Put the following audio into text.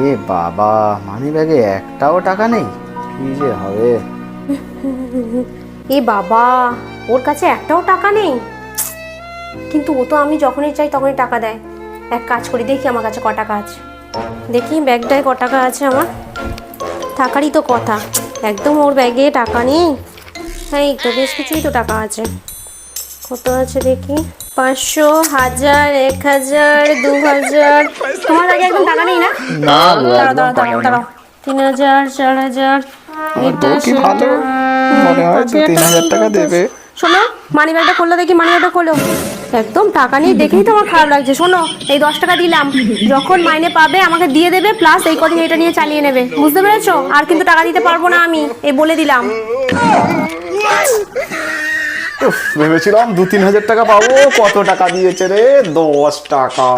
এ বাবা, মানি ব্যাগে একটাও টাকা নেই, কি যে হবে। এ বাবা, ওর কাছে একটাও টাকা নেই, কিন্তু ও তো আমি যখনই চাই তখনই টাকা দেয়। এক কাজ করি, দেখি আমার কাছে ক টাকা আছে, দেখি ব্যাগটায় ক টাকা আছে আমার। থাকারই তো কথা, একদম ওর ব্যাগে টাকা নেই। হ্যাঁ, এই তো বেশ কিছুই তো টাকা আছে। কত আছে দেখি, 500, 1000, 1000, 2000। তোমার ব্যাগে একদম টাকা নেই না? না গো, দাঁড়াও একদম দাঁড়াও টাকা দাঁড়াও নেই। দাঁড়াও, 3000, 4000, আমার এটা বউ কি ভালো, মনে হয় 2-3 হাজার টাকা দেবে। শোনো, মানি ব্যাগটা খোলো দেখি, মানি ব্যাগটা খোলো। একদম টাকা নেই দেখেই তো আমার খারাপ লাগছে। শোনো, এই 10 টাকা দিলাম, যখন মাইনে পাবে আমাকে দিয়ে দেবে, প্লাস এই কদিন এটা নিয়ে চালিয়ে নেবে, বুঝতে পেরেছো? আর কিন্তু টাকা দিতে পারবো না আমি, এই বলে দিলাম। উফ, ভেবেছিলাম 2-3 হাজার টাকা পাবো, কত টাকা দিয়েছে রে, 10 টাকা।